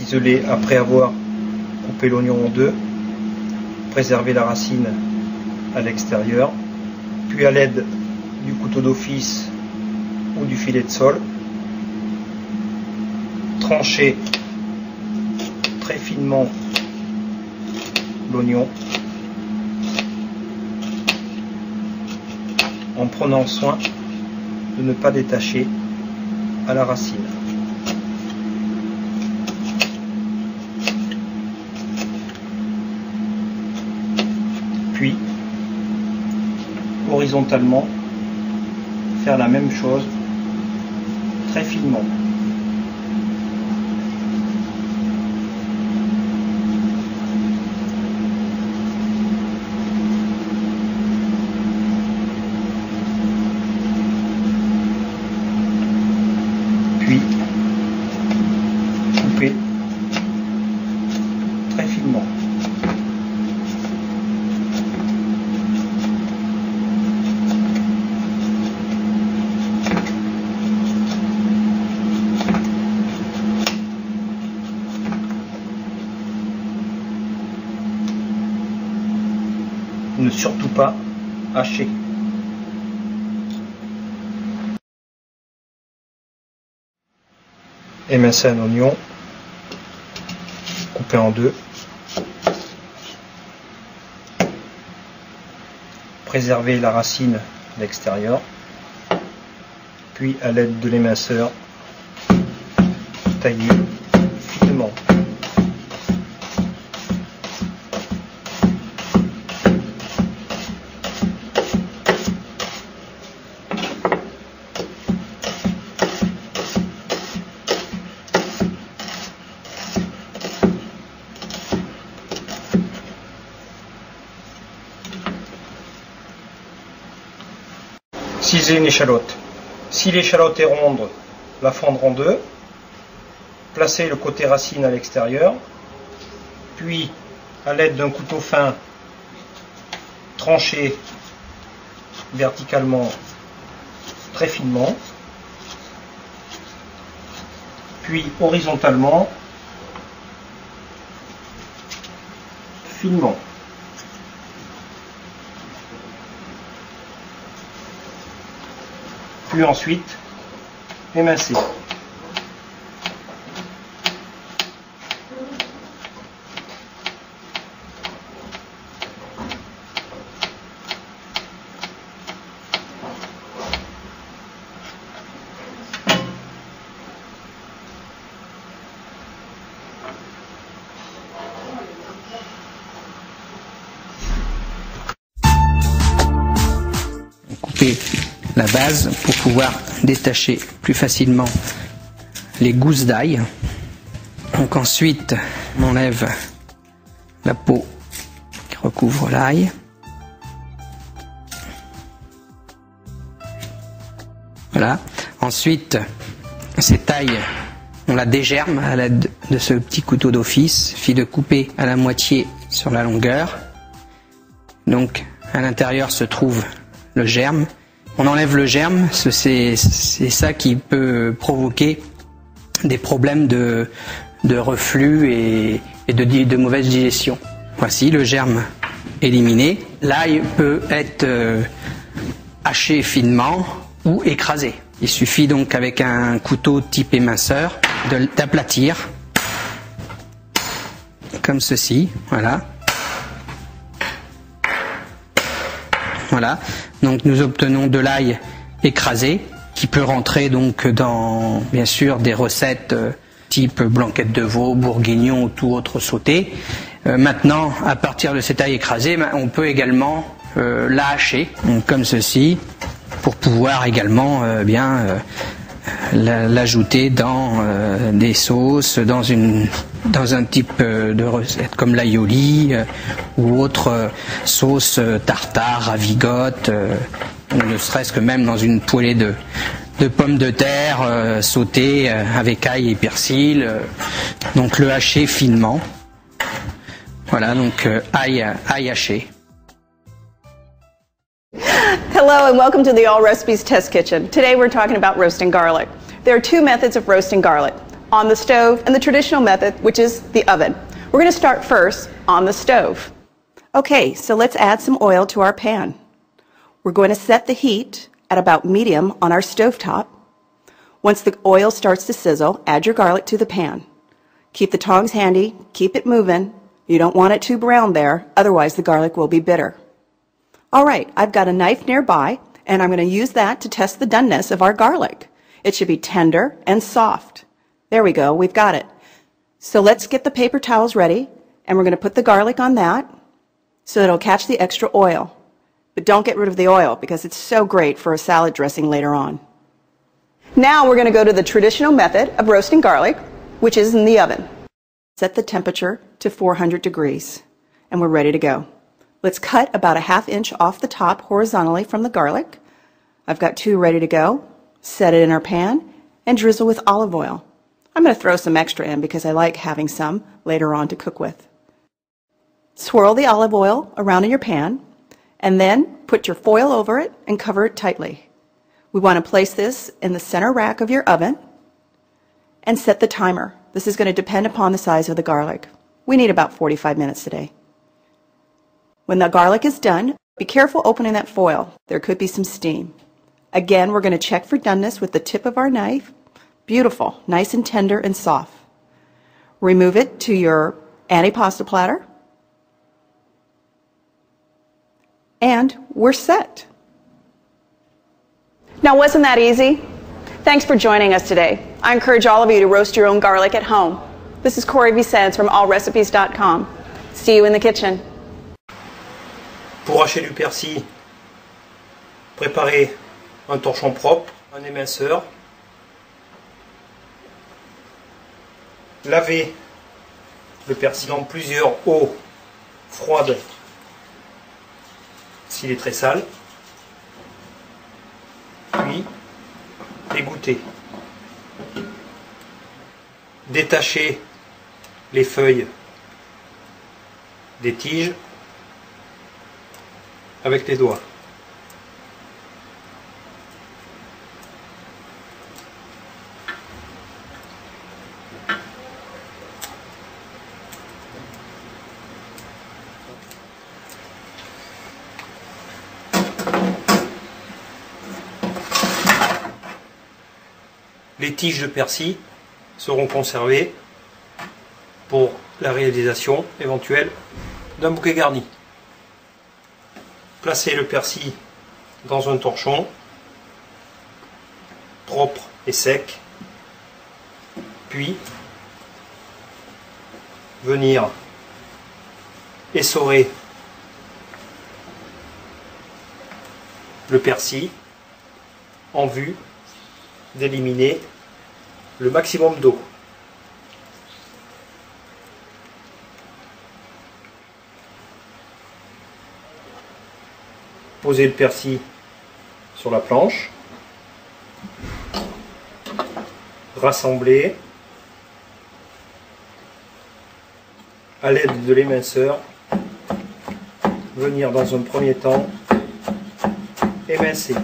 isoler après avoir coupé l'oignon en deux, préserver la racine à l'extérieur, puis à l'aide du couteau d'office ou du filet de sol, trancher très finement l'oignon en prenant soin de ne pas détacher à la racine. Puis, horizontalement, faire la même chose très finement. Puis, couper très finement. Ne surtout pas hacher. Émincer un oignon, couper en deux, préserver la racine à l'extérieur, puis à l'aide de l'éminceur, tailler finement. Ciser une échalote. Si l'échalote est ronde, la fendre en deux, placer le côté racine à l'extérieur, puis à l'aide d'un couteau fin, trancher verticalement très finement, puis horizontalement finement. Puis ensuite émincer. Couper la base pour pouvoir détacher plus facilement les gousses d'ail. Donc ensuite on enlève la peau qui recouvre l'ail. Voilà. Ensuite cette ail on la dégerme à l'aide de ce petit couteau d'office, suffit de couper à la moitié sur la longueur. Donc à l'intérieur se trouve le germe. On enlève le germe, c'est ça qui peut provoquer des problèmes de reflux et de mauvaise digestion. Voici le germe éliminé. L'ail peut être haché finement ou écrasé. Il suffit donc avec un couteau type éminceur d'aplatir comme ceci, voilà. Voilà, donc nous obtenons de l'ail écrasé qui peut rentrer donc dans bien sûr des recettes type blanquette de veau, bourguignon ou tout autre sauté. Maintenant, à partir de cet ail écrasé, on peut également la hacher, donc comme ceci, pour pouvoir également l'ajouter dans des sauces, dans un type de recette comme l'aioli ou autre sauce tartare, ravigote, ou ne serait-ce que même dans une poêlée de pommes de terre sautées avec ail et persil. Donc le hacher finement. Voilà, donc ail haché. Hello and welcome to the All Recipes Test Kitchen. Today we're talking about roasting garlic. There are two methods of roasting garlic. on the stove, and the traditional method, which is the oven. We're going to start first on the stove. Okay, so let's add some oil to our pan. We're going to set the heat at about medium on our stovetop. Once the oil starts to sizzle, add your garlic to the pan. Keep the tongs handy, keep it moving. You don't want it too brown there, otherwise the garlic will be bitter. All right, I've got a knife nearby, and I'm going to use that to test the doneness of our garlic. It should be tender and soft. There we go, we've got it. So let's get the paper towels ready, and we're going to put the garlic on that so it'll catch the extra oil. But don't get rid of the oil because it's so great for a salad dressing later on. Now we're going to go to the traditional method of roasting garlic, which is in the oven. Set the temperature to 400 degrees, and we're ready to go. Let's cut about a ½ inch off the top horizontally from the garlic. I've got 2 ready to go. Set it in our pan and drizzle with olive oil. I'm going to throw some extra in because I like having some later on to cook with. Swirl the olive oil around in your pan and then put your foil over it and cover it tightly. We want to place this in the center rack of your oven and set the timer. This is going to depend upon the size of the garlic. We need about 45 minutes today. When the garlic is done, be careful opening that foil. There could be some steam. Again, we're going to check for doneness with the tip of our knife. Beautiful, nice and tender and soft. Remove it to your antipasta platter. And we're set. Now, wasn't that easy? Thanks for joining us today. I encourage all of you to roast your own garlic at home. This is Cory Vicens from allrecipes.com. See you in the kitchen. Pour hacher du persil, préparez un torchon propre, un éminceur. Lavez le persil dans plusieurs eaux froides s'il est très sale. Puis égouttez. Détachez les feuilles des tiges avec les doigts. Les tiges de persil seront conservées pour la réalisation éventuelle d'un bouquet garni. Placez le persil dans un torchon propre et sec, puis venir essorer le persil en vue d'éliminer le maximum d'eau. Posez le persil sur la planche, rassemblez à l'aide de l'éminceur, venir dans un premier temps émincer.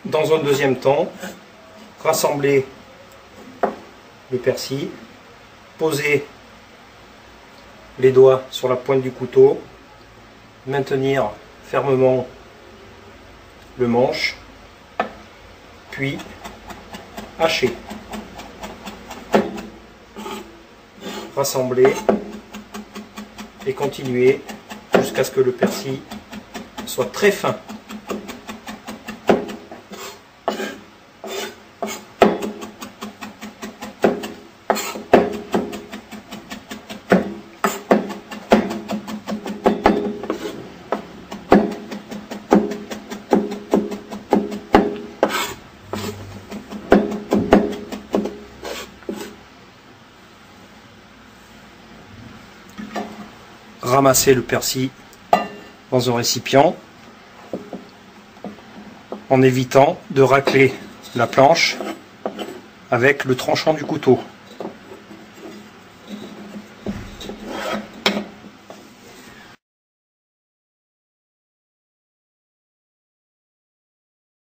Dans un deuxième temps, rassemblez le persil, posez les doigts sur la pointe du couteau, maintenir fermement le manche, puis hacher. Rassembler et continuer jusqu'à ce que le persil soit très fin. Ramassez le persil dans un récipient en évitant de racler la planche avec le tranchant du couteau.